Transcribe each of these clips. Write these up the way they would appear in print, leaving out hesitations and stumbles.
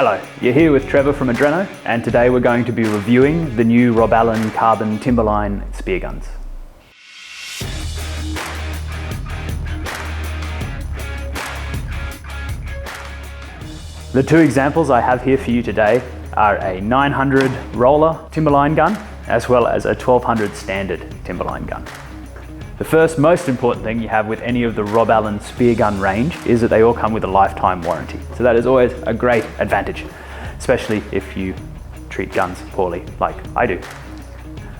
Hello, you're here with Trevor from Adreno, and today we're going to be reviewing the new Rob Allen carbon Timberline spear guns. The two examples I have here for you today are a 900 roller Timberline gun, as well as a 1200 standard Timberline gun. The first most important thing you have with any of the Rob Allen spear gun range is that they all come with a lifetime warranty. So that is always a great advantage, especially if you treat guns poorly like I do.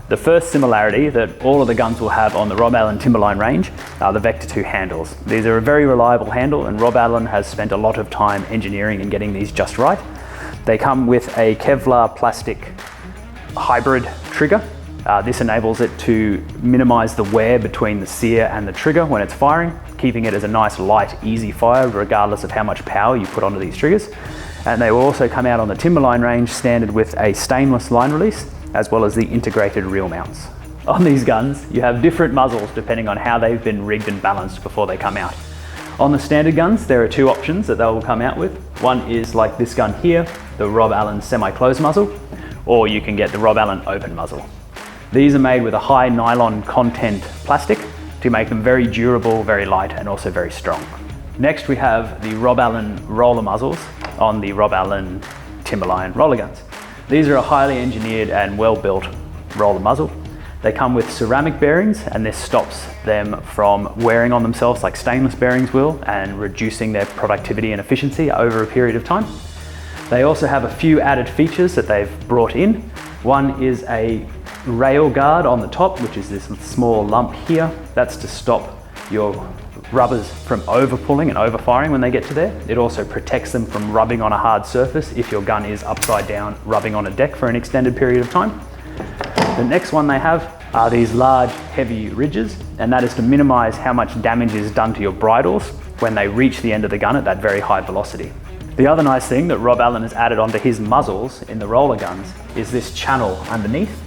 The first similarity that all of the guns will have on the Rob Allen Timberline range are the Vector 2 handles. These are a very reliable handle, and Rob Allen has spent a lot of time engineering and getting these just right. They come with a Kevlar plastic hybrid trigger. This enables it to minimize the wear between the sear and the trigger when it's firing, keeping it as a nice, light, easy fire regardless of how much power you put onto these triggers. And they will also come out on the Timberline range standard with a stainless line release, as well as the integrated reel mounts. On these guns, you have different muzzles depending on how they've been rigged and balanced before they come out. On the standard guns, there are two options that they will come out with. One is like this gun here, the Rob Allen semi-closed muzzle, or you can get the Rob Allen open muzzle. These are made with a high nylon content plastic to make them very durable, very light, and also very strong. Next, we have the Rob Allen roller muzzles on the Rob Allen Timberline roller guns. These are a highly engineered and well-built roller muzzle. They come with ceramic bearings, and this stops them from wearing on themselves like stainless bearings will and reducing their productivity and efficiency over a period of time. They also have a few added features that they've brought in. One is a rail guard on the top, which is this small lump here. That's to stop your rubbers from over pulling and over firing when they get to there. It also protects them from rubbing on a hard surface if your gun is upside down rubbing on a deck for an extended period of time. The next one they have are these large heavy ridges, and that is to minimize how much damage is done to your bridles when they reach the end of the gun at that very high velocity. The other nice thing that Rob Allen has added onto his muzzles in the roller guns is this channel underneath.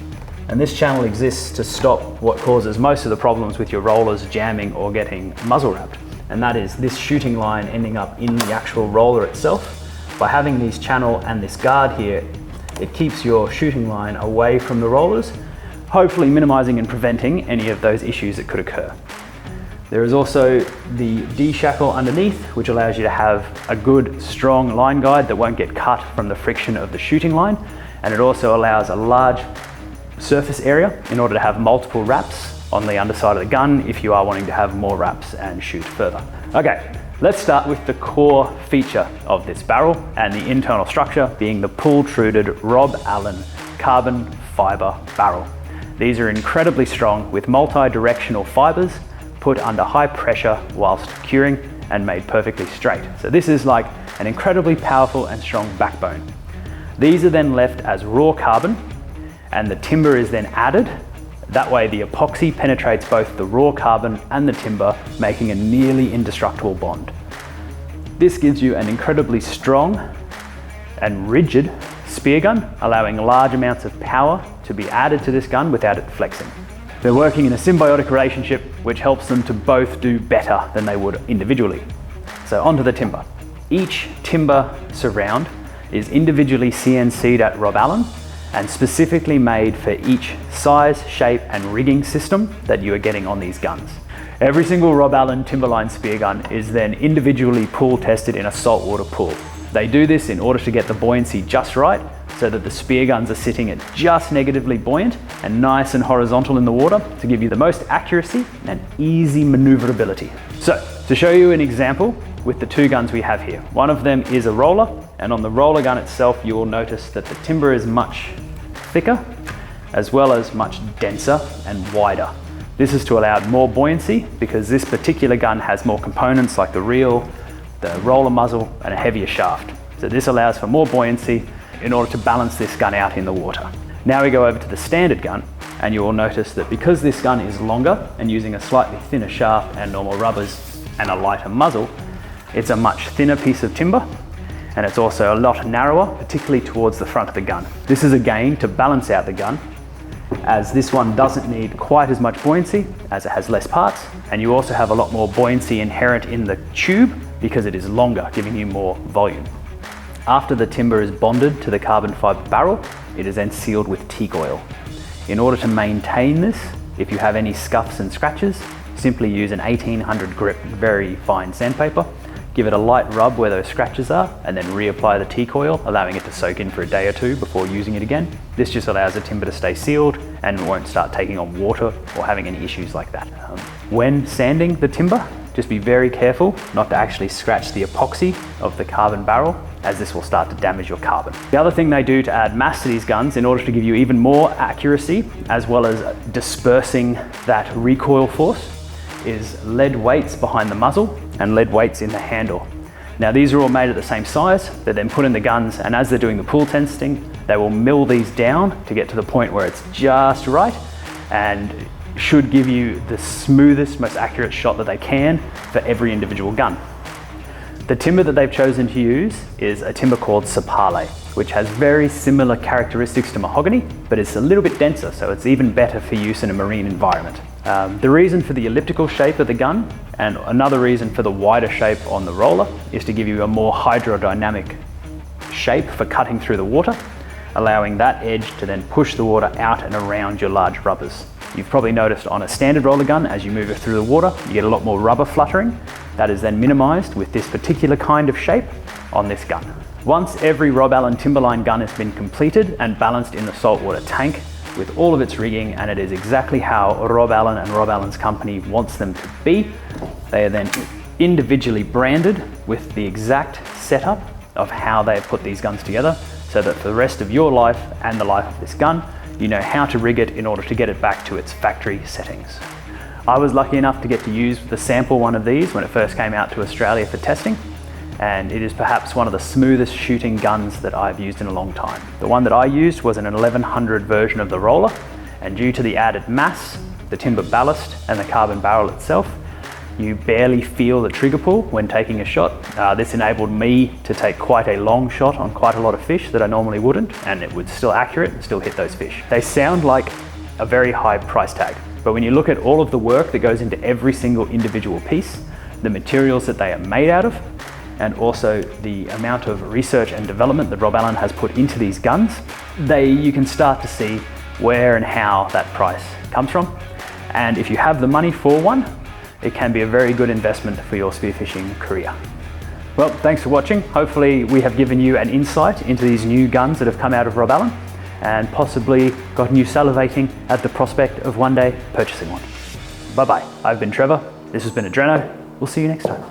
And this channel exists to stop what causes most of the problems with your rollers jamming or getting muzzle wrapped. And that is this shooting line ending up in the actual roller itself. By having these channel and this guard here, it keeps your shooting line away from the rollers, hopefully minimizing and preventing any of those issues that could occur. There is also the D-shackle underneath, which allows you to have a good, strong line guide that won't get cut from the friction of the shooting line. And it also allows a large surface area in order to have multiple wraps on the underside of the gun if you are wanting to have more wraps and shoot further. Okay, let's start with the core feature of this barrel and the internal structure being the pull-truded Rob Allen carbon fiber barrel. These are incredibly strong with multi-directional fibers put under high pressure whilst curing and made perfectly straight. So this is like an incredibly powerful and strong backbone. These are then left as raw carbon, and the timber is then added. That way the epoxy penetrates both the raw carbon and the timber, making a nearly indestructible bond. This gives you an incredibly strong and rigid spear gun, allowing large amounts of power to be added to this gun without it flexing. They're working in a symbiotic relationship, which helps them to both do better than they would individually. So onto the timber. Each timber surround is individually CNC'd at Rob Allen and specifically made for each size, shape, and rigging system that you are getting on these guns. Every single Rob Allen Timberline spear gun is then individually pool tested in a saltwater pool. They do this in order to get the buoyancy just right, so that the spear guns are sitting at just negatively buoyant and nice and horizontal in the water to give you the most accuracy and easy maneuverability. So, to show you an example with the two guns we have here. One of them is a roller, and on the roller gun itself you will notice that the timber is much thicker as well as much denser and wider. This is to allow more buoyancy because this particular gun has more components like the reel, the roller muzzle, and a heavier shaft. So this allows for more buoyancy in order to balance this gun out in the water. Now we go over to the standard gun, and you will notice that because this gun is longer and using a slightly thinner shaft and normal rubbers and a lighter muzzle, it's a much thinner piece of timber, and it's also a lot narrower, particularly towards the front of the gun. This is again to balance out the gun, as this one doesn't need quite as much buoyancy as it has less parts, and you also have a lot more buoyancy inherent in the tube because it is longer, giving you more volume. After the timber is bonded to the carbon fibre barrel, it is then sealed with teak oil. In order to maintain this, if you have any scuffs and scratches, simply use an 1800 grip very fine sandpaper, give it a light rub where those scratches are, and then reapply the teak oil, allowing it to soak in for a day or two before using it again. This just allows the timber to stay sealed and won't start taking on water or having any issues like that. When sanding the timber, just be very careful not to actually scratch the epoxy of the carbon barrel, as this will start to damage your carbon. The other thing they do to add mass to these guns in order to give you even more accuracy, as well as dispersing that recoil force, is lead weights behind the muzzle and lead weights in the handle. Now these are all made at the same size. They're then put in the guns, and as they're doing the pool testing, they will mill these down to get to the point where it's just right and should give you the smoothest, most accurate shot that they can for every individual gun. The timber that they've chosen to use is a timber called sapale, which has very similar characteristics to mahogany, but it's a little bit denser, so it's even better for use in a marine environment. The reason for the elliptical shape of the gun, and another reason for the wider shape on the roller, is to give you a more hydrodynamic shape for cutting through the water, allowing that edge to then push the water out and around your large rubbers. You've probably noticed on a standard roller gun, as you move it through the water, you get a lot more rubber fluttering. That is then minimized with this particular kind of shape on this gun. Once every Rob Allen Timberline gun has been completed and balanced in the saltwater tank with all of its rigging, and it is exactly how Rob Allen and Rob Allen's company wants them to be, they are then individually branded with the exact setup of how they have put these guns together, so that for the rest of your life and the life of this gun, you know how to rig it in order to get it back to its factory settings. I was lucky enough to get to use the sample one of these when it first came out to Australia for testing, and it is perhaps one of the smoothest shooting guns that I've used in a long time. The one that I used was an 1100 version of the roller, and due to the added mass, the timber ballast and the carbon barrel itself, you barely feel the trigger pull when taking a shot. This enabled me to take quite a long shot on quite a lot of fish that I normally wouldn't, and it was still accurate and still hit those fish. They sound like a very high price tag, but when you look at all of the work that goes into every single individual piece, the materials that they are made out of, and also the amount of research and development that Rob Allen has put into these guns, you can start to see where and how that price comes from. And if you have the money for one, it can be a very good investment for your spearfishing career. Well, thanks for watching. Hopefully we have given you an insight into these new guns that have come out of Rob Allen, and possibly gotten you salivating at the prospect of one day purchasing one. Bye-bye. I've been Trevor. This has been Adreno. We'll see you next time.